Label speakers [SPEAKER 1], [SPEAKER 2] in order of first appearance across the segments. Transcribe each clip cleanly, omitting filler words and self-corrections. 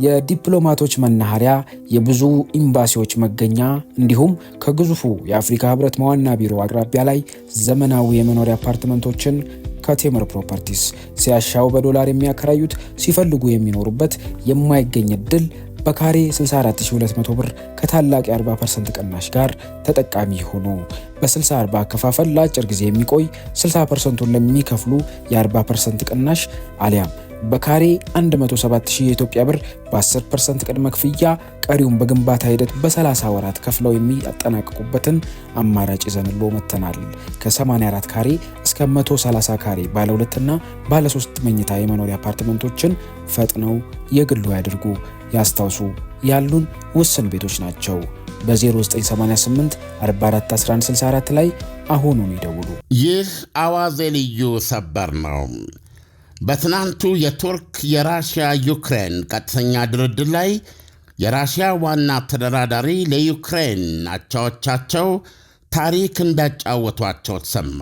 [SPEAKER 1] የዲፕሎማቶች መናኸሪያ፣ የብዙ ኤምባሲዎች መገኛ እንዲሁም ከግዙፉ የአፍሪካ ህብረት መዋና ቢሮ አቅራቢያ ላይ ዘመናዊ የመኖሪያ አፓርትመንቶችን ከቴምር ፕሮፐርቲስ ሲያሻው በዶላር የሚያከራዩት ሲፈልጉ የሚኖሩበት የማይገኝ እድል በካሬ 64200 ብር ከታላቅ የ40% ቅናሽ ጋር ተጠቃሚ ሆኖ በ60/40 አከፋፈል ለአጭር ጊዜ የሚቆይ 60%ን ለሚከፍሉ የ40% ቅናሽ አሊያም በካሬ 107000 የኢትዮጵያ ብር በ10% ቅድመ ክፍያ ቀሪውን በግንባታ ሂደት በ30 ወራት ከፍለው የሚያጠናቅቁበትን አማራጭ ይዘንሎ መተናል። ከ84 ካሬ እስከ 130 ካሬ ባለ 2 እና ባለ 3 መኝታ የመኖሪያ አፓርትመንቶችን ፈጥነው የግሉ ያድርጉ። ያስታውሱ፣ ያሉን ውስን ቤቶች ናቸው። በ0988 441164 ላይ አሁኑን ይደውሉ።
[SPEAKER 2] ይህ አዋዜ ልዩ ሰበር ነው። በትናንቱ የቱርክ የራሽያ ዩክሬን ቀጥተኛ ድርድር ላይ የራሽያ ዋና ተደራዳሪ ለዩክሬን አቻዎቻቸው ታሪክ እንዳጫወቷቸው ተሰማ።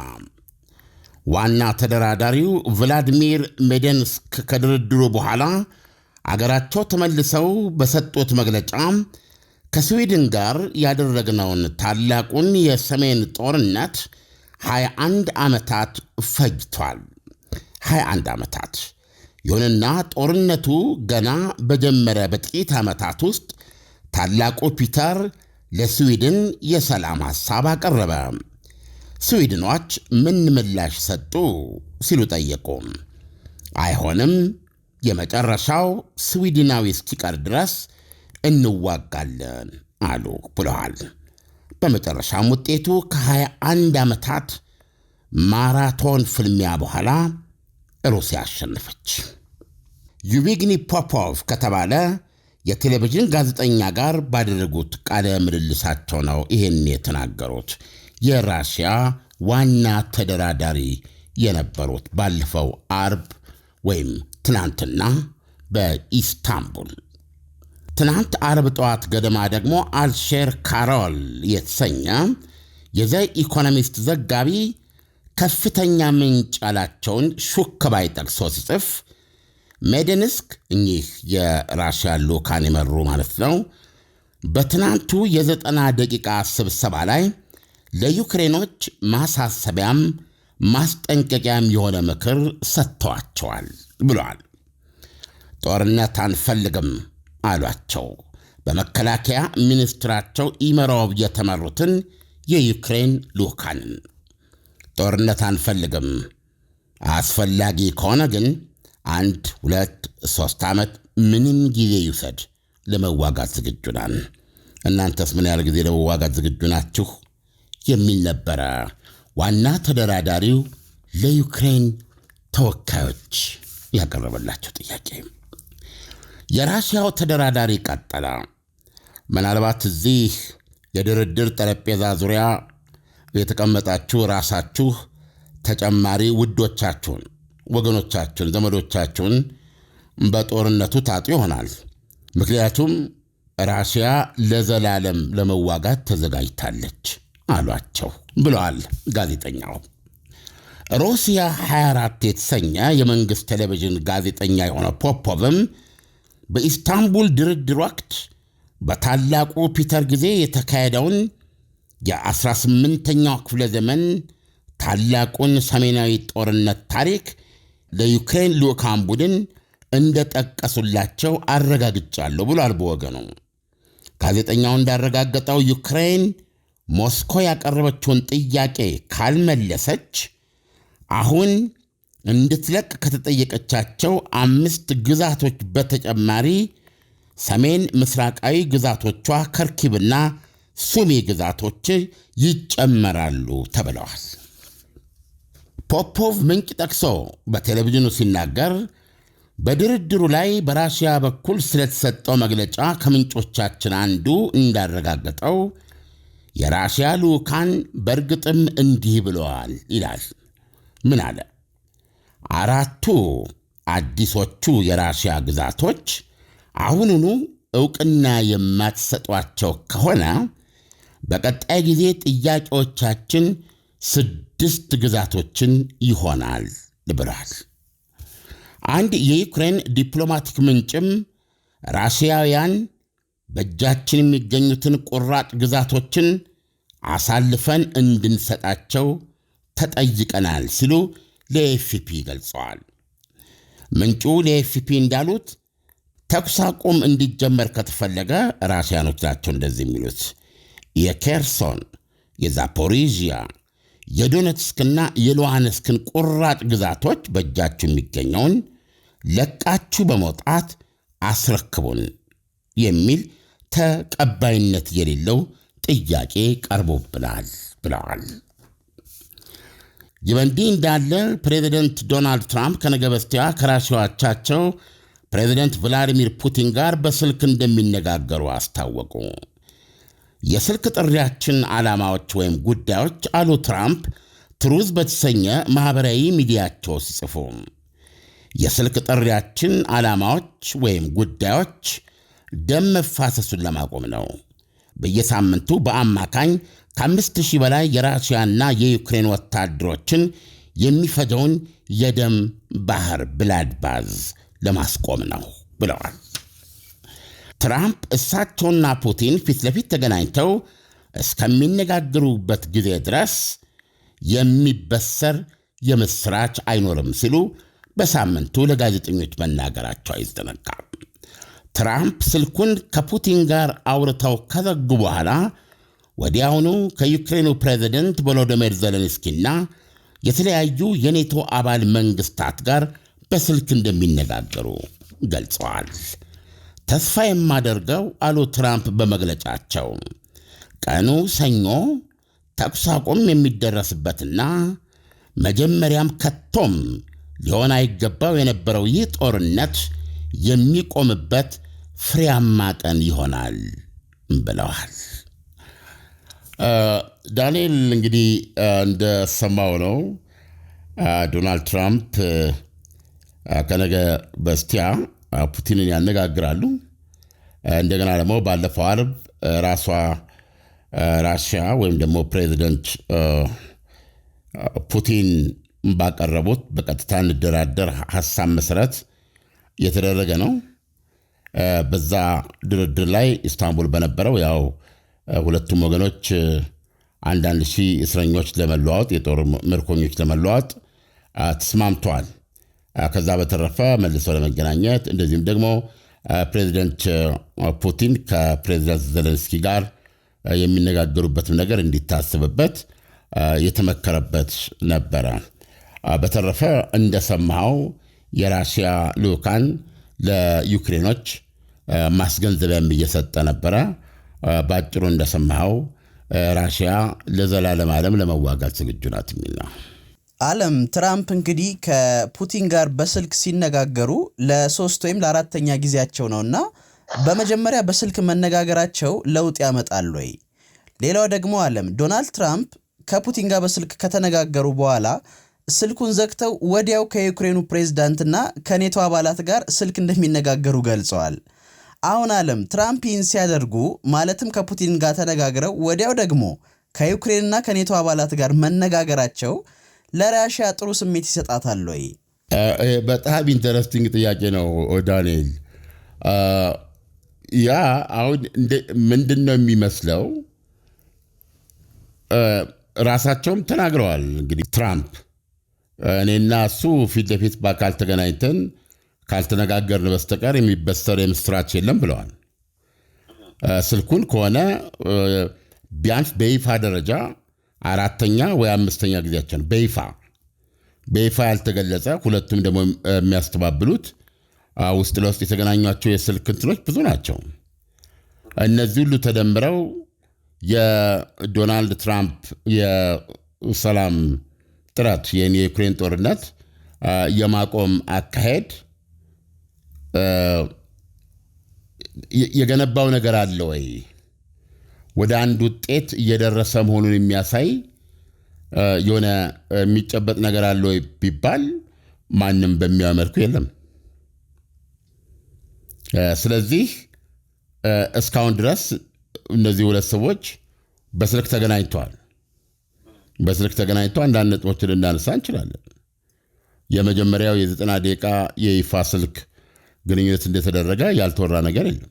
[SPEAKER 2] ዋና ተደራዳሪው ቭላዲሚር ሜዴንስክ ከድርድሩ በኋላ አገራቸው ተመልሰው በሰጡት መግለጫ ከስዊድን ጋር ያደረግነውን ታላቁን የሰሜን ጦርነት 21 ዓመታት ፈጅቷል። 21 ዓመታት። ይሁንና ጦርነቱ ገና በጀመረ በጥቂት ዓመታት ውስጥ ታላቁ ፒተር ለስዊድን የሰላም ሐሳብ አቀረበ። ስዊድኖች ምን ምላሽ ሰጡ ሲሉ ጠየቁ። አይሆንም፣ የመጨረሻው ስዊድናዊ እስኪቀር ድረስ እንዋጋለን አሉ ብለዋል። በመጨረሻም ውጤቱ ከ21 ዓመታት ማራቶን ፍልሚያ በኋላ ሩሲያ አሸነፈች። ዩቪግኒ ፖፖቭ ከተባለ የቴሌቪዥን ጋዜጠኛ ጋር ባደረጉት ቃለ ምልልሳቸው ነው ይህን የተናገሩት። የራሽያ ዋና ተደራዳሪ የነበሩት ባለፈው አርብ ወይም ትናንትና በኢስታንቡል። ትናንት አርብ ጠዋት ገደማ ደግሞ አልሼር ካሮል የተሰኘ የዘ ኢኮኖሚስት ዘጋቢ ከፍተኛ ምንጭ ያላቸውን ሹክ ባይ ጠቅሶ ሲጽፍ ሜዴንስክ እኚህ የራሽያ ልዑካን የመሩ ማለት ነው በትናንቱ የ90 ደቂቃ ስብሰባ ላይ ለዩክሬኖች ማሳሰቢያም ማስጠንቀቂያም የሆነ ምክር ሰጥተዋቸዋል ብለዋል። ጦርነት አንፈልግም አሏቸው በመከላከያ ሚኒስትራቸው ኢመሮቭ የተመሩትን የዩክሬን ልዑካንን። ጦርነት አንፈልግም፣ አስፈላጊ ከሆነ ግን 1፣ 2፣ 3 ዓመት ምንም ጊዜ ይውሰድ ለመዋጋት ዝግጁ ነን። እናንተስ ምን ያህል ጊዜ ለመዋጋት ዝግጁ ናችሁ? የሚል ነበረ ዋና ተደራዳሪው ለዩክሬን ተወካዮች ያቀረበላቸው ጥያቄ። የራሽያው ተደራዳሪ ቀጠለ። ምናልባት እዚህ የድርድር ጠረጴዛ ዙሪያ የተቀመጣችሁ ራሳችሁ ተጨማሪ ውዶቻችሁን፣ ወገኖቻችሁን፣ ዘመዶቻችሁን በጦርነቱ ታጡ ይሆናል። ምክንያቱም ራሽያ ለዘላለም ለመዋጋት ተዘጋጅታለች አሏቸው ብለዋል ጋዜጠኛው። ሩሲያ 24 የተሰኘ የመንግሥት ቴሌቪዥን ጋዜጠኛ የሆነ ፖፖቭም በኢስታንቡል ድርድር ወቅት በታላቁ ፒተር ጊዜ የተካሄደውን የ18ኛው ክፍለ ዘመን ታላቁን ሰሜናዊ ጦርነት ታሪክ ለዩክሬን ልዑካን ቡድን እንደጠቀሱላቸው አረጋግጫለሁ ብሏል። በወገኑ ጋዜጠኛው እንዳረጋገጠው ዩክሬን ሞስኮ ያቀረበችውን ጥያቄ ካልመለሰች አሁን እንድትለቅ ከተጠየቀቻቸው 5 ግዛቶች በተጨማሪ ሰሜን ምስራቃዊ ግዛቶቿ ከርኪብና ሱሚ ግዛቶች ይጨመራሉ ተብለዋል። ፖፖቭ ምንጭ ጠቅሶ በቴሌቪዥኑ ሲናገር በድርድሩ ላይ በራሽያ በኩል ስለተሰጠው መግለጫ ከምንጮቻችን አንዱ እንዳረጋገጠው የራሽያ ልዑካን በእርግጥም እንዲህ ብለዋል ይላል። ምን አለ? 4ቱ አዲሶቹ የራሽያ ግዛቶች አሁኑኑ ዕውቅና የማትሰጧቸው ከሆነ በቀጣይ ጊዜ ጥያቄዎቻችን 6 ግዛቶችን ይሆናል ብለዋል። አንድ የዩክሬን ዲፕሎማቲክ ምንጭም ራሽያውያን በእጃችን የሚገኙትን ቁራጭ ግዛቶችን አሳልፈን እንድንሰጣቸው ተጠይቀናል ሲሉ ለኤፍፒ ገልጸዋል። ምንጩ ለኤፍፒ እንዳሉት ተኩስ አቁም እንዲጀመር ከተፈለገ ራሽያኖች ናቸው እንደዚህ የሚሉት የኬርሶን፣ የዛፖሪዥያ፣ የዶኔትስክና የሉሃንስክን ቁራጭ ግዛቶች በእጃችሁ የሚገኘውን ለቃችሁ በመውጣት አስረክቡን የሚል ተቀባይነት የሌለው ጥያቄ ቀርቦብናል ብለዋል። ይህ በእንዲህ እንዳለ ፕሬዚደንት ዶናልድ ትራምፕ ከነገ በስቲያ ከራሽያው አቻቸው ፕሬዚደንት ቭላዲሚር ፑቲን ጋር በስልክ እንደሚነጋገሩ አስታወቁ። የስልክ ጥሪያችን ዓላማዎች ወይም ጉዳዮች አሉ ትራምፕ ትሩዝ በተሰኘ ማኅበራዊ ሚዲያቸው ሲጽፉ፣ የስልክ ጥሪያችን ዓላማዎች ወይም ጉዳዮች ደም መፋሰሱን ለማቆም ነው። በየሳምንቱ በአማካኝ ከ5,000 በላይ የራሽያና የዩክሬን ወታደሮችን የሚፈጀውን የደም ባህር ብላድባዝ ለማስቆም ነው ብለዋል። ትራምፕ እሳቸውና ፑቲን ፊት ለፊት ተገናኝተው እስከሚነጋገሩበት ጊዜ ድረስ የሚበሰር የምስራች አይኖርም ሲሉ በሳምንቱ ለጋዜጠኞች መናገራቸው አይዘነጋም። ትራምፕ ስልኩን ከፑቲን ጋር አውርተው ከዘጉ በኋላ ወዲያውኑ ከዩክሬኑ ፕሬዝደንት ቮሎዲሚር ዜሌንስኪና የተለያዩ የኔቶ አባል መንግስታት ጋር በስልክ እንደሚነጋገሩ ገልጸዋል። ተስፋ የማደርገው አሉ ትራምፕ በመግለጫቸው፣ ቀኑ ሰኞ ተኩስ አቁም የሚደረስበትና መጀመሪያም ከቶም ሊሆን አይገባው የነበረው ይህ ጦርነት የሚቆምበት ፍሬያማ ቀን ይሆናል ብለዋል። ዳንኤል እንግዲህ እንደሰማው ነው ዶናልድ ትራምፕ ከነገ በስቲያ ፑቲንን ያነጋግራሉ። እንደገና ደግሞ ባለፈው ዓርብ ራሷ ራሽያ ወይም ደግሞ ፕሬዚደንት ፑቲን ባቀረቡት በቀጥታ እንደራደር ሐሳብ መሰረት የተደረገ ነው። በዛ ድርድር ላይ ኢስታንቡል በነበረው ያው ሁለቱም ወገኖች አንዳንድ ሺህ እስረኞች ለመለዋወጥ የጦር ምርኮኞች ለመለዋወጥ ተስማምተዋል። ከዛ በተረፈ መልሰው ለመገናኘት እንደዚህም ደግሞ ፕሬዚደንት ፑቲን ከፕሬዚደንት ዜሌንስኪ ጋር የሚነጋገሩበትም ነገር እንዲታሰብበት የተመከረበት ነበረ። በተረፈ እንደሰማው የራሽያ ልዑካን ለዩክሬኖች ማስገንዘቢያም እየሰጠ ነበረ። ባጭሩ እንደሰማው ራሽያ ለዘላለም ዓለም ለመዋጋት ዝግጁ ናት የሚል ነው።
[SPEAKER 3] ዓለም ትራምፕ እንግዲህ ከፑቲን ጋር በስልክ ሲነጋገሩ ለሶስት ወይም ለአራተኛ ጊዜያቸው ነውና በመጀመሪያ በስልክ መነጋገራቸው ለውጥ ያመጣል ወይ? ሌላው ደግሞ ዓለም ዶናልድ ትራምፕ ከፑቲን ጋር በስልክ ከተነጋገሩ በኋላ ስልኩን ዘግተው ወዲያው ከዩክሬኑ ፕሬዝዳንትና ከኔቶ አባላት ጋር ስልክ እንደሚነጋገሩ ገልጸዋል። አሁን ዓለም ትራምፕ ይህን ሲያደርጉ ማለትም ከፑቲን ጋር ተነጋግረው ወዲያው ደግሞ ከዩክሬንና ከኔቶ አባላት ጋር መነጋገራቸው ለራሽያ ጥሩ ስሜት ይሰጣታል ወይ?
[SPEAKER 2] በጣም ኢንተረስቲንግ ጥያቄ ነው ዳንኤል። ያ አሁን ምንድነው የሚመስለው? ራሳቸውም ተናግረዋል። እንግዲህ ትራምፕ እኔና እሱ ፊት ለፊት በአካል ተገናኝተን ካልተነጋገርን በስተቀር የሚበሰር የምስራች የለም ብለዋል። ስልኩን ከሆነ ቢያንስ በይፋ ደረጃ አራተኛ ወይ አምስተኛ ጊዜያቸው ነው። በይፋ ያልተገለጸ ሁለቱም ደግሞ የሚያስተባብሉት ውስጥ ለውስጥ የተገናኟቸው የስልክ እንትኖች ብዙ ናቸው። እነዚህ ሁሉ ተደምረው የዶናልድ ትራምፕ የሰላም ጥረት የዩክሬን ጦርነት የማቆም አካሄድ የገነባው ነገር አለ ወይ? ወደ አንድ ውጤት እየደረሰ መሆኑን የሚያሳይ የሆነ የሚጨበጥ ነገር አለ ወይ ቢባል ማንም በሚያመልኩ የለም። ስለዚህ እስካሁን ድረስ እነዚህ ሁለት ሰዎች በስልክ ተገናኝተዋል። አንዳንድ ነጥቦችን ልናነሳ እንችላለን። የመጀመሪያው የ90 ደቂቃ የይፋ ስልክ ግንኙነት እንደተደረገ ያልተወራ ነገር የለም።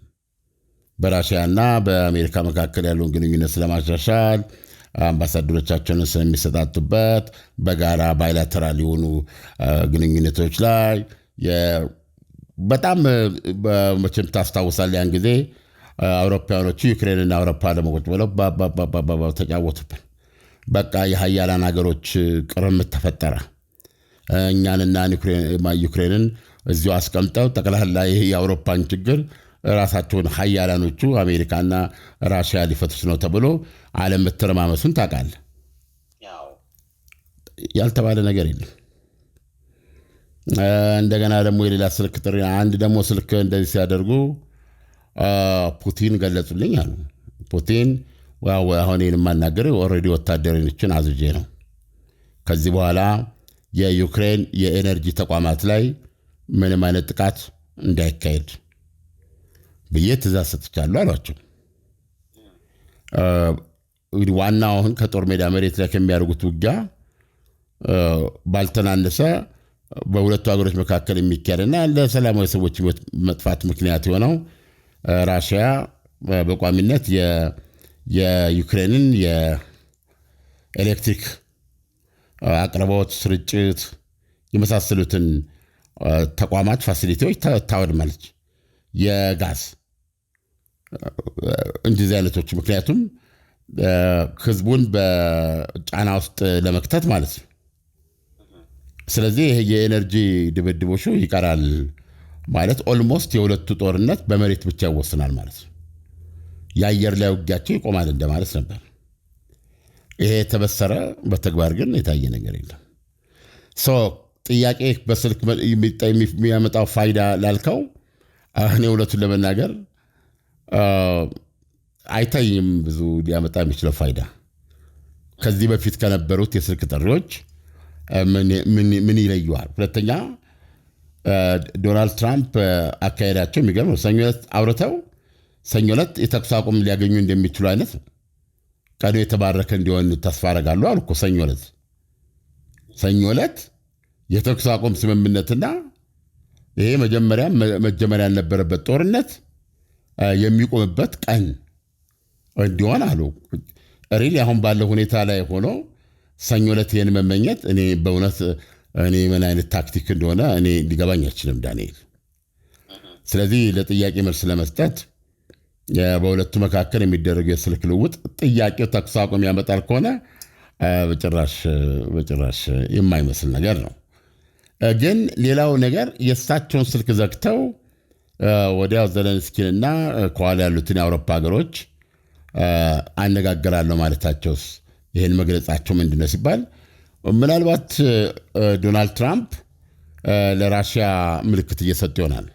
[SPEAKER 2] በራሽያና በአሜሪካ መካከል ያለውን ግንኙነት ስለማሻሻል አምባሳደሮቻቸውን ስለሚሰጣጡበት በጋራ ባይላተራል የሆኑ ግንኙነቶች ላይ በጣም መቼም ታስታውሳለህ ያን ጊዜ አውሮፓውያኖቹ ዩክሬንና አውሮፓ ለመቆጭ ብለው ተጫወቱብን። በቃ የሀያላን ሀገሮች ቅርምት ተፈጠረ። እኛንና ዩክሬንን እዚሁ አስቀምጠው ጠቅላላ ይህ የአውሮፓን ችግር ራሳቸውን ሀያላኖቹ አሜሪካና ራሽያ ሊፈቱት ነው ተብሎ ዓለም መተረማመሱን ታውቃለህ። ያልተባለ ነገር የለም። እንደገና ደግሞ የሌላ ስልክ ጥሪ አንድ ደግሞ ስልክ እንደዚህ ሲያደርጉ ፑቲን ገለጹልኝ አሉ። ፑቲን አሁን የማናገረው ኦልሬዲ ወታደሮችን አዝጄ ነው። ከዚህ በኋላ የዩክሬን የኤነርጂ ተቋማት ላይ ምንም አይነት ጥቃት እንዳይካሄድ ብዬ ትእዛዝ ሰጥቻለሁ አሏቸው። ዋናው አሁን ከጦር ሜዳ መሬት ላይ ከሚያደርጉት ውጊያ ባልተናነሰ በሁለቱ ሀገሮች መካከል የሚካሄድና ለሰላማዊ ሰዎች መጥፋት ምክንያት የሆነው ራሽያ በቋሚነት የዩክሬንን የኤሌክትሪክ አቅርቦት፣ ስርጭት የመሳሰሉትን ተቋማት ፋሲሊቲዎች ታወድማለች። የጋዝ እንደዚህ አይነቶች ምክንያቱም ህዝቡን በጫና ውስጥ ለመክተት ማለት ነው። ስለዚህ ይሄ የኤነርጂ ድብድቦሹ ይቀራል ማለት ኦልሞስት የሁለቱ ጦርነት በመሬት ብቻ ይወስናል ማለት ነው። የአየር ላይ ውጊያቸው ይቆማል እንደማለት ነበር። ይሄ የተበሰረ በተግባር ግን የታየ ነገር የለም። ጥያቄ በስልክ የሚያመጣው ፋይዳ ላልከው እኔ እውነቱን ለመናገር አይታይም ብዙ ሊያመጣ የሚችለው ፋይዳ። ከዚህ በፊት ከነበሩት የስልክ ጥሪዎች ምን ይለየዋል? ሁለተኛ ዶናልድ ትራምፕ አካሄዳቸው የሚገርም ሰኞ ዕለት አውርተው ሰኞ ዕለት የተኩስ አቁም ሊያገኙ እንደሚችሉ አይነት ነው። ቀኑ የተባረከ እንዲሆን ተስፋ አደርጋለሁ አሉ እኮ ሰኞ ዕለት የተኩስ አቁም ስምምነትና ይሄ መጀመሪያ ያልነበረበት ጦርነት የሚቆምበት ቀን እንዲሆን አሉ። ሪሊ አሁን ባለው ሁኔታ ላይ ሆኖ ሰኞ ዕለት ይህን መመኘት እኔ በእውነት ምን አይነት ታክቲክ እንደሆነ እኔ ሊገባኝ አይችልም ዳንኤል። ስለዚህ ለጥያቄ መልስ ለመስጠት በሁለቱ መካከል የሚደረገው የስልክ ልውውጥ ጥያቄው ተኩስ አቁም ያመጣል ከሆነ በጭራሽ የማይመስል ነገር ነው። ግን ሌላው ነገር የእሳቸውን ስልክ ዘግተው ወዲያው ዘለንስኪንና ከኋላ ያሉትን የአውሮፓ ሀገሮች አነጋገራለሁ ማለታቸውስ ይህን መግለጻቸው ምንድነው ሲባል ምናልባት ዶናልድ ትራምፕ ለራሽያ ምልክት እየሰጡ ይሆናል።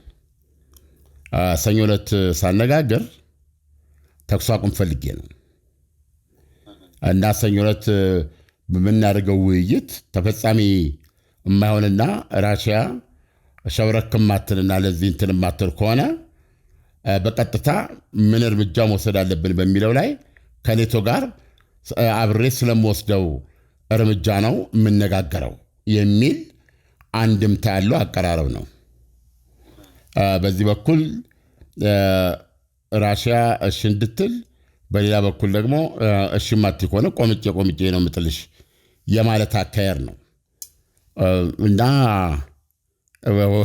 [SPEAKER 2] ሰኞ ዕለት ሳነጋገር ተኩስ አቁም ፈልጌ ነው እና ሰኞ ዕለት በምናደርገው ውይይት ተፈጻሚ የማይሆንና ራሽያ ሸብረክ ማትልና ለዚህ እንትን ማትል ከሆነ በቀጥታ ምን እርምጃ መውሰድ አለብን በሚለው ላይ ከኔቶ ጋር አብሬ ስለምወስደው እርምጃ ነው የምነጋገረው የሚል አንድምታ ያለው አቀራረብ ነው። በዚህ በኩል ራሽያ እሺ እንድትል፣ በሌላ በኩል ደግሞ እሺ ማትል ከሆነ ቆምጬ ነው የምጥልሽ የማለት አካሄድ ነው እና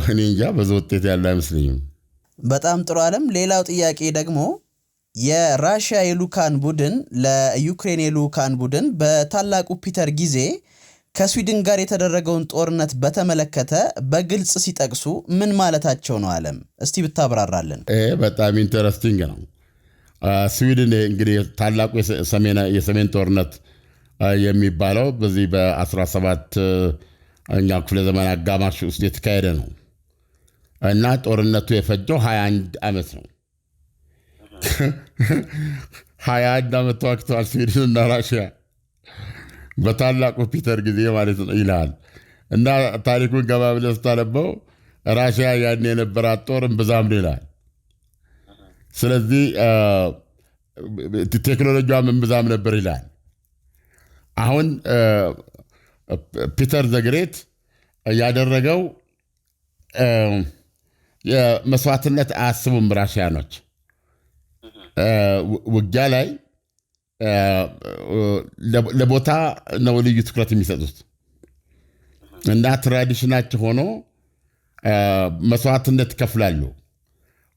[SPEAKER 2] እኔ እንጃ ብዙ ውጤት ያለው አይመስለኝም።
[SPEAKER 3] በጣም ጥሩ አለም። ሌላው ጥያቄ ደግሞ የራሽያ የልኡካን ቡድን ለዩክሬን የልኡካን ቡድን በታላቁ ፒተር ጊዜ ከስዊድን ጋር የተደረገውን ጦርነት በተመለከተ በግልጽ ሲጠቅሱ ምን ማለታቸው ነው? አለም እስቲ ብታብራራለን።
[SPEAKER 2] በጣም ኢንተረስቲንግ ነው። ስዊድን እንግዲህ ታላቁ የሰሜን ጦርነት የሚባለው በዚህ በ17ኛው ክፍለ ዘመን አጋማሽ ውስጥ የተካሄደ ነው እና ጦርነቱ የፈጀው 21 ዓመት ነው። 21 ዓመት ተዋግተዋል ስዊድን እና ራሽያ በታላቁ ፒተር ጊዜ ማለት ነው ይላል እና ታሪኩን ገባ ብለህ ስታነበው ራሽያ ያን የነበራት ጦር እምብዛም ነው ይላል። ስለዚህ ቴክኖሎጂዋም እምብዛም ነበር ይላል። አሁን ፒተር ዘግሬት ያደረገው የመስዋዕትነት አያስቡም ራሽያኖች ውጊያ ላይ ለቦታ ነው ልዩ ትኩረት የሚሰጡት እና ትራዲሽናቸው ሆኖ መስዋዕትነት ይከፍላሉ።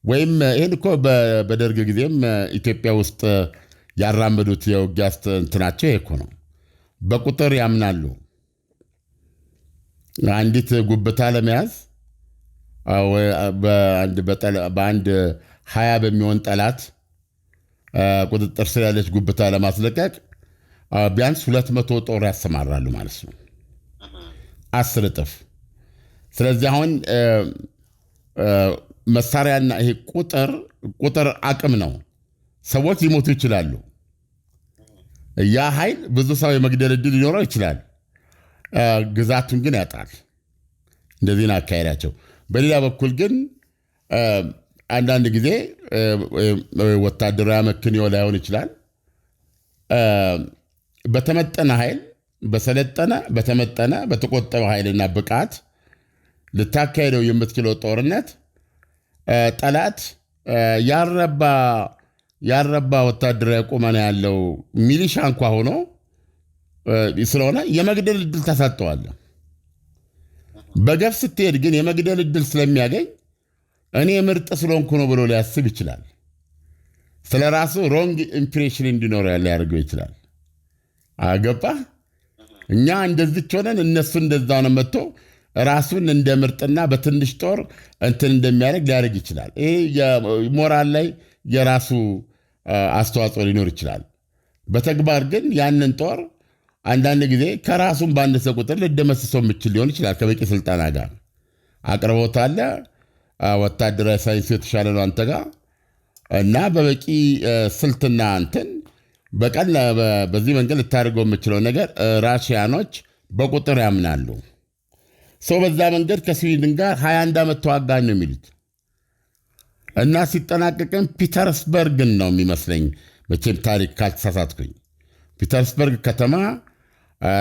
[SPEAKER 2] ወይም ይህን እኮ በደርግ ጊዜም ኢትዮጵያ ውስጥ ያራመዱት የውጊያ እንትናቸው ይሄ እኮ ነው። በቁጥር ያምናሉ። አንዲት ጉብታ ለመያዝ በአንድ 20 በሚሆን ጠላት ቁጥጥር ስር ያለች ጉብታ ለማስለቀቅ ቢያንስ 200 ጦር ያሰማራሉ ማለት ነው፣ 10 እጥፍ። ስለዚህ አሁን መሳሪያና ይሄ ቁጥር አቅም ነው። ሰዎች ሊሞቱ ይችላሉ። ያ ኃይል ብዙ ሰው የመግደል ዕድል ሊኖረው ይችላል፣ ግዛቱን ግን ያጣል። እንደዚህ ነው አካሄዳቸው። በሌላ በኩል ግን አንዳንድ ጊዜ ወታደራዊ መክንዮ ላይሆን ይችላል። በተመጠነ ኃይል በተመጠነ በተቆጠበ ኃይልና ብቃት ልታካሄደው የምትችለው ጦርነት ጠላት ያረባ ወታደራዊ ቁመና ያለው ሚሊሻ እንኳ ሆኖ ስለሆነ የመግደል ዕድል ታሳጠዋለህ። በገፍ ስትሄድ ግን የመግደል ዕድል ስለሚያገኝ እኔ ምርጥ ስለሆንኩ ነው ብሎ ሊያስብ ይችላል። ስለ ራሱ ሮንግ ኢምፕሬሽን እንዲኖረው ሊያደርገው ይችላል። አገባህ? እኛ እንደዚች ሆነን እነሱ እንደዛ ነው መጥቶ ራሱን እንደ ምርጥና በትንሽ ጦር እንትን እንደሚያደርግ ሊያደርግ ይችላል። ይሄ ሞራል ላይ የራሱ አስተዋጽኦ ሊኖር ይችላል። በተግባር ግን ያንን ጦር አንዳንድ ጊዜ ከራሱን ባነሰ ቁጥር ልደመስሰው የምችል ሊሆን ይችላል። ከበቂ ስልጠና ጋር አቅርቦት አለ። ወታደራዊ ሳይንስ የተሻለ ነው አንተ ጋር እና በበቂ ስልትና እንትን በዚህ መንገድ ልታደርገው የምችለው ነገር ራሽያኖች በቁጥር ያምናሉ። ሰው በዛ መንገድ ከስዊድን ጋር 21 ዓመት ተዋጋን ነው የሚሉት እና ሲጠናቀቅም ፒተርስበርግን ነው የሚመስለኝ፣ መቼም ታሪክ ካልተሳሳትኩኝ። ፒተርስበርግ ከተማ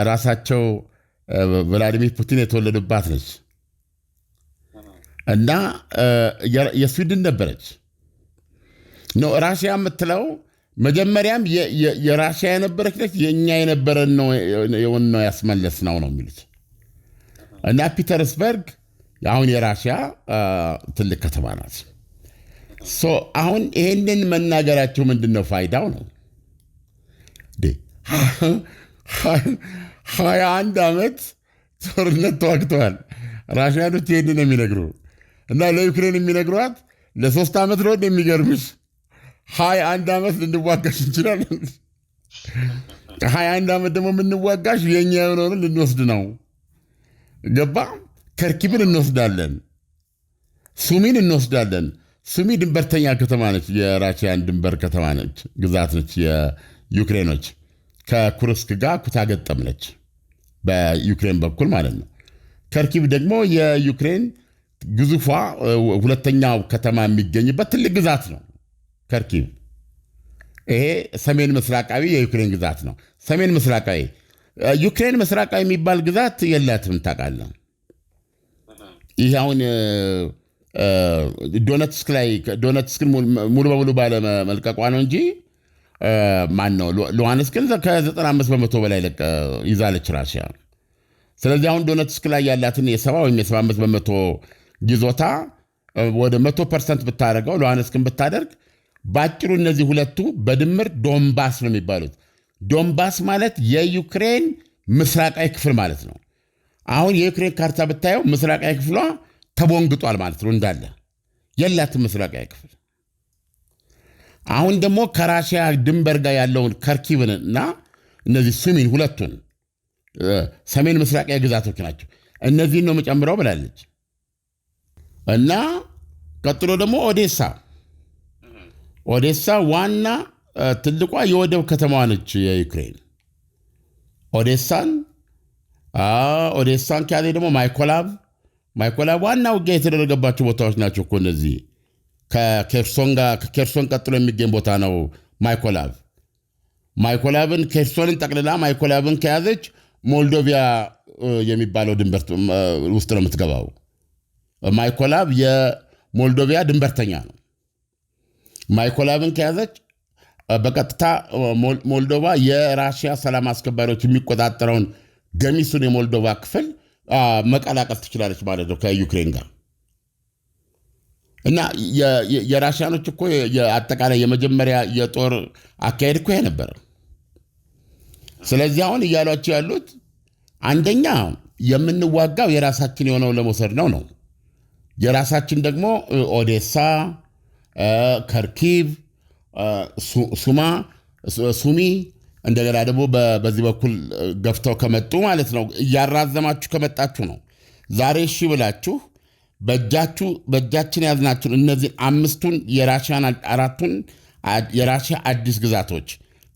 [SPEAKER 2] ራሳቸው ቭላዲሚር ፑቲን የተወለዱባት ነች እና የስዊድን ነበረች ነው። ራሽያ የምትለው መጀመሪያም የራሽያ የነበረች ነች፣ የእኛ የነበረን ነው ያስመለስ ነው የሚሉት እና ፒተርስበርግ አሁን የራሽያ ትልቅ ከተማ ናት። አሁን ይሄንን መናገራቸው ምንድነው ፋይዳው ነው? 21 ዓመት ጦርነት ተዋግተዋል ራሽያኖች። ይሄንን የሚነግሩ እና ለዩክሬን የሚነግሯት ለ3 ዓመት ነው። የሚገርምሽ 21 ዓመት ልንዋጋሽ እንችላለን። 21 ዓመት ደግሞ የምንዋጋሽ የኛ የሆነውን ልንወስድ ነው። ገባ? ከርኪብን እንወስዳለን፣ ሱሚን እንወስዳለን። ሱሚ ድንበርተኛ ከተማ ነች፣ የራሽያን ድንበር ከተማ ነች፣ ግዛት ነች የዩክሬኖች። ከኩርስክ ጋር ኩታገጠም ነች በዩክሬን በኩል ማለት ነው። ከርኪብ ደግሞ የዩክሬን ግዙፏ ሁለተኛው ከተማ የሚገኝበት ትልቅ ግዛት ነው ከርኪብ። ይሄ ሰሜን ምስራቃዊ የዩክሬን ግዛት ነው። ሰሜን ምስራቃዊ ዩክሬን ምስራቃዊ የሚባል ግዛት የላትም ታውቃለህ። ይህ አሁን ዶነትስክን ሙሉ በሙሉ ባለመልቀቋ ነው እንጂ ማነው ሉሃንስክን ከ95 በመቶ በላይ ይዛለች ራሽያ። ስለዚህ አሁን ዶነትስክ ላይ ያላትን የ70 ወይም የ75 በመቶ ይዞታ ወደ 100% ብታደርገው ሉሃንስክን ብታደርግ በአጭሩ እነዚህ ሁለቱ በድምር ዶንባስ ነው የሚባሉት። ዶንባስ ማለት የዩክሬን ምስራቃዊ ክፍል ማለት ነው። አሁን የዩክሬን ካርታ ብታየው ምስራቃዊ ክፍሏ ተቦንግጧል ማለት ነው። እንዳለ የላትም ምስራቃዊ ክፍል። አሁን ደግሞ ከራሽያ ድንበር ጋር ያለውን ከርኪቭንና እነዚህ ሱሚን ሁለቱን ሰሜን ምስራቃዊ ግዛቶች ናቸው። እነዚህን ነው መጨምረው ብላለች። እና ቀጥሎ ደግሞ ኦዴሳ ዋና ትልቋ የወደብ ከተማዋ ነች የዩክሬን። ኦዴሳን ከያዘ ደግሞ ማይኮላቭ ዋና ውጊያ የተደረገባቸው ቦታዎች ናቸው እኮ እነዚህ። ከኬርሶን ቀጥሎ የሚገኝ ቦታ ነው ማይኮላቭን ኬርሶንን ጠቅልላ ማይኮላቭን ከያዘች ሞልዶቪያ የሚባለው ድንበር ውስጥ ነው የምትገባው። ማይኮላቭ ሞልዶቪያ ድንበርተኛ ነው። ማይኮላቭን ከያዘች በቀጥታ ሞልዶቫ የራሽያ ሰላም አስከባሪዎች የሚቆጣጠረውን ገሚሱን የሞልዶቫ ክፍል መቀላቀል ትችላለች ማለት ነው ከዩክሬን ጋር። እና የራሽያኖች እኮ አጠቃላይ የመጀመሪያ የጦር አካሄድ እኮ ነበር። ስለዚህ አሁን እያሏቸው ያሉት አንደኛ የምንዋጋው የራሳችን የሆነው ለመውሰድ ነው። የራሳችን ደግሞ ኦዴሳ፣ ከርኪቭ፣ ሱሚ እንደገና ደግሞ በዚህ በኩል ገፍተው ከመጡ ማለት ነው። እያራዘማችሁ ከመጣችሁ ነው። ዛሬ እሺ ብላችሁ በእጃችን ያዝናችሁን እነዚህ 5ቱን የራሽያን 4ቱን የራሽያ አዲስ ግዛቶች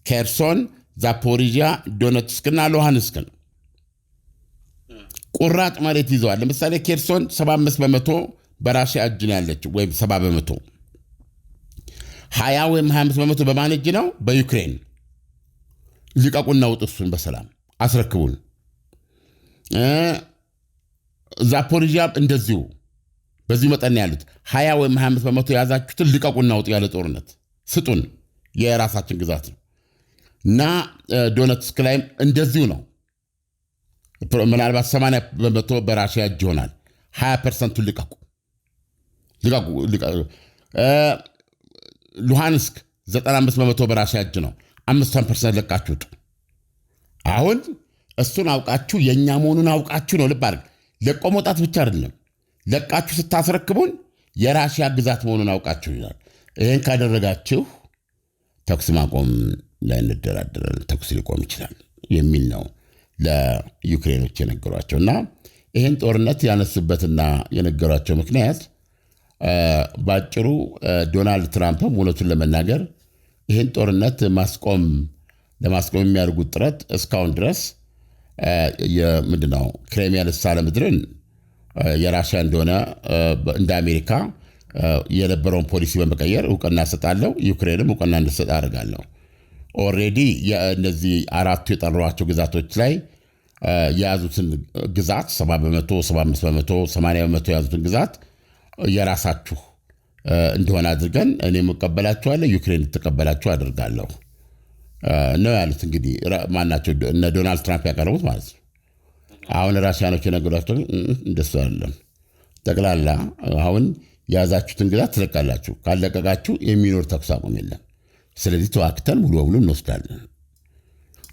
[SPEAKER 2] ኬርሶን፣ ዛፖሪዥያ፣ ዶኔትስክና ሉሃንስክን ቁራጭ መሬት ይዘዋል። ለምሳሌ ኬርሶን 75% በራሽያ እጅ ነው ያለችው፣ ወይም 70%። 20 ወይም 25% በማን እጅ ነው? በዩክሬን። ልቀቁና ውጡ፣ እሱን በሰላም አስረክቡን። ዛፖሪዥያም እንደዚሁ በዚህ መጠን ያሉት 20 ወይም 25% የያዛችሁትን ልቀቁና ውጡ፣ ያለ ጦርነት ስጡን፣ የራሳችን ግዛት ነው። እና ዶኔትስክ ላይም እንደዚሁ ነው። ምናልባት 80% በራሽያ እጅ ይሆናል። 20% ልቀቁ። ሉሃንስክ 95% በራሽያ እጅ ነው። 5% ለቃችሁ ውጡ። አሁን እሱን አውቃችሁ የእኛ መሆኑን አውቃችሁ ነው። ልብ አድርግ። ለቆ መውጣት ብቻ አይደለም፣ ለቃችሁ ስታስረክቡን የራሽያ ግዛት መሆኑን አውቃችሁ ይላል። ይህን ካደረጋችሁ ተኩስ ማቆም ላይ እንደራደራለን፣ ተኩስ ሊቆም ይችላል የሚል ነው ለዩክሬኖች የነገሯቸው። እና ይህን ጦርነት ያነሱበትና የነገሯቸው ምክንያት ባጭሩ ዶናልድ ትራምፕም እውነቱን ለመናገር ይህን ጦርነት ለማስቆም የሚያደርጉት ጥረት እስካሁን ድረስ ምንድነው ክሬሚያ ልሳነ ምድርን የራሽያ እንደሆነ እንደ አሜሪካ የነበረውን ፖሊሲ በመቀየር እውቅና ሰጣለሁ፣ ዩክሬንም እውቅና እንድሰጥ አድርጋለሁ። ኦልሬዲ እነዚህ 4ቱ የጠሯቸው ግዛቶች ላይ የያዙትን ግዛት 70%፣ 75%፣ 80% የያዙትን ግዛት የራሳችሁ እንደሆነ አድርገን እኔም እቀበላችኋለሁ፣ ዩክሬን ትቀበላችሁ አድርጋለሁ ነው ያሉት። እንግዲህ ማናቸው እነ ዶናልድ ትራምፕ ያቀረቡት ማለት ነው። አሁን ራሽያኖች የነገሯቸው እንደሱ አይደለም። ጠቅላላ አሁን የያዛችሁትን ግዛት ትለቃላችሁ፣ ካለቀቃችሁ የሚኖር ተኩስ አቁም የለም። ስለዚህ ተዋክተን ሙሉ በሙሉ እንወስዳለን።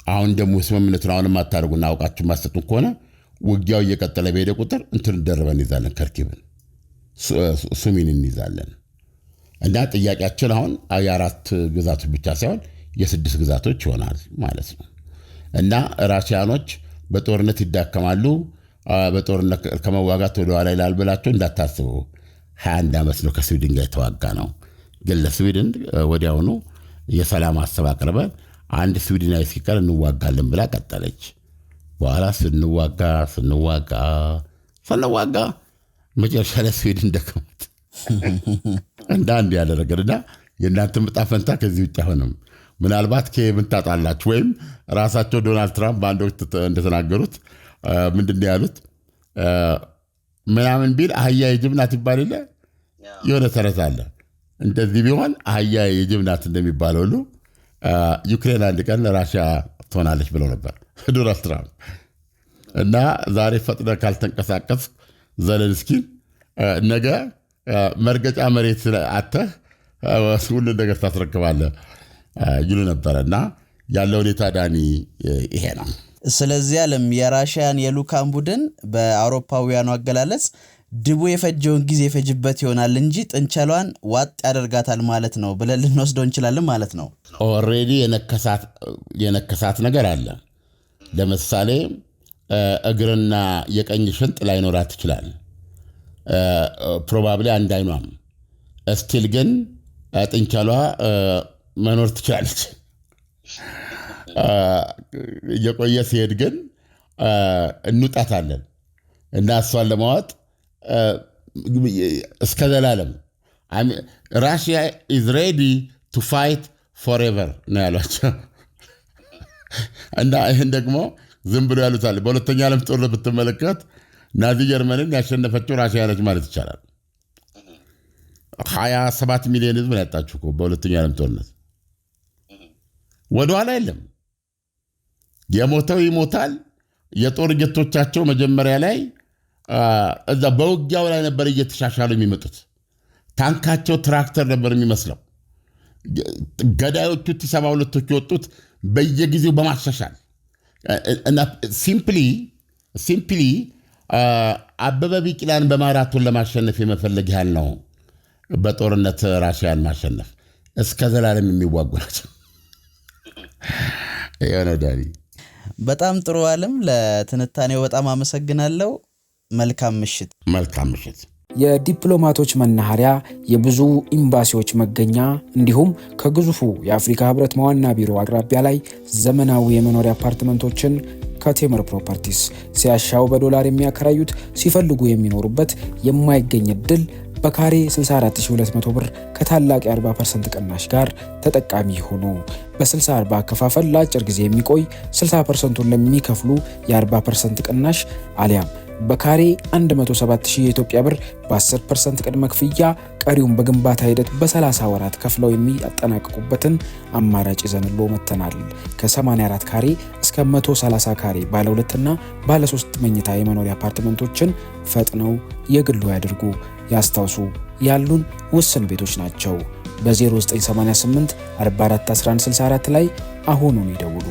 [SPEAKER 2] አሁን ደግሞ ስምምነቱን አሁን የማታደርጉና አውቃችሁ ማሰጡን ከሆነ ውጊያው እየቀጠለ በሄደ ቁጥር እንትን ደርበን እንይዛለን፣ ከርኪብን፣ ሱሚን እንይዛለን። እና ጥያቄያችን አሁን የ4 ግዛቶች ብቻ ሳይሆን የ6 ግዛቶች ይሆናል ማለት ነው። እና ራሽያኖች በጦርነት ይዳከማሉ። በጦርነት ከመዋጋት ወደኋላ ይላል ብላቸው እንዳታስቡ። 21 ዓመት ነው ከስዊድን ጋር የተዋጋ ነው። ግን ለስዊድን ወዲያውኑ የሰላም ሀሳብ አቅርበን አንድ ስዊድናዊ ሲቀር እንዋጋለን ብላ ቀጠለች። በኋላ ስንዋጋ መጨረሻ ላይ ስዊድን ደከመት። እንደ አንድ ያለ ነገርና የእናንተ ዕጣ ፈንታ ከዚህ ውጭ አይሆንም። ምናልባት ከየምን ታጣላችሁ? ወይም ራሳቸው ዶናልድ ትራምፕ በአንድ ወቅት እንደተናገሩት ምንድን ነው ያሉት? ምናምን ቢል አህያ የጅብ ናት ይባል የለ? የሆነ ተረት አለ። እንደዚህ ቢሆን አህያ የጅብ ናት እንደሚባለው ሁሉ ዩክሬን አንድ ቀን ለራሽያ ትሆናለች ብለው ነበር ዶናልድ ትራምፕ። እና ዛሬ ፈጥነ ካልተንቀሳቀስ ዘለንስኪን ነገ መርገጫ መሬት አተህ ሁሉ ነገር ታስረክባለህ ይሉ ነበረ። እና ያለው ሁኔታ ዳኒ ይሄ ነው።
[SPEAKER 3] ስለዚህ ዓለም የራሽያን የልዑካን ቡድን በአውሮፓውያኑ አገላለጽ ድቡ የፈጀውን ጊዜ ፈጅበት ይሆናል እንጂ ጥንቸሏን ዋጥ ያደርጋታል ማለት ነው ብለን ልንወስደው እንችላለን ማለት ነው።
[SPEAKER 2] ኦልሬዲ የነከሳት ነገር አለ። ለምሳሌ እግርና የቀኝ ሽንጥ ላይኖራት ይችላል። ፕሮባብሊ አንድ አይኗም እስቲል ግን ጥንቸሏ መኖር ትችላለች። እየቆየ ሲሄድ ግን እንውጣታለን እና እሷን ለማዋጥ እስከ ዘላለም ራሽያ ኢዝ ሬዲ ቱ ፋይት ፎሬቨር ነው ያሏቸው። እና ይህን ደግሞ ዝም ብሎ ያሉታል። በሁለተኛ ዓለም ጦርነት ብትመለከት ናዚ ጀርመንን ያሸነፈችው ራሽያ ነች ማለት ይቻላል። 27 ሚሊዮን ህዝብ ያጣችሁ እኮ በሁለተኛው ዓለም ጦርነት። ወደኋላ የለም። የሞተው ይሞታል። የጦር ጀቶቻቸው መጀመሪያ ላይ እዛ በውጊያው ላይ ነበር እየተሻሻሉ የሚመጡት። ታንካቸው ትራክተር ነበር የሚመስለው። ገዳዮቹ T-72ቶች የወጡት በየጊዜው በማሻሻል እና ሲምፕሊ አበበ ቢቂላን በማራቶን ለማሸነፍ የመፈለግ ያህል ነው። በጦርነት ራሽያን ማሸነፍ እስከ ዘላለም የሚዋጉ ናቸው። ዳኒ
[SPEAKER 3] በጣም ጥሩ ዓለም ለትንታኔው በጣም አመሰግናለሁ። መልካም ምሽት።
[SPEAKER 2] መልካም ምሽት።
[SPEAKER 1] የዲፕሎማቶች መናኸሪያ፣ የብዙ ኤምባሲዎች መገኛ እንዲሁም ከግዙፉ የአፍሪካ ህብረት ዋና ቢሮ አቅራቢያ ላይ ዘመናዊ የመኖሪያ አፓርትመንቶችን ከቴምር ፕሮፐርቲስ ሲያሻው በዶላር የሚያከራዩት ሲፈልጉ የሚኖሩበት የማይገኝ እድል በካሬ 64200 ብር ከታላቅ የ40% ቅናሽ ጋር ተጠቃሚ ሆኖ በ60/40 አከፋፈል ለአጭር ጊዜ የሚቆይ 60%ን ለሚከፍሉ የ40% ቅናሽ አሊያም በካሬ 107000 የኢትዮጵያ ብር በ10% ቅድመ ክፍያ ቀሪውን በግንባታ ሂደት በ30 ወራት ከፍለው የሚያጠናቅቁበትን አማራጭ ይዘንሎ መተናል። ከ84 ካሬ እስከ 130 ካሬ ባለ 2 እና ባለ 3 መኝታ የመኖሪያ አፓርትመንቶችን ፈጥነው የግሉ ያድርጉ። ያስታውሱ፣ ያሉን ውስን ቤቶች ናቸው። በ0988 441164 ላይ አሁኑን ይደውሉ።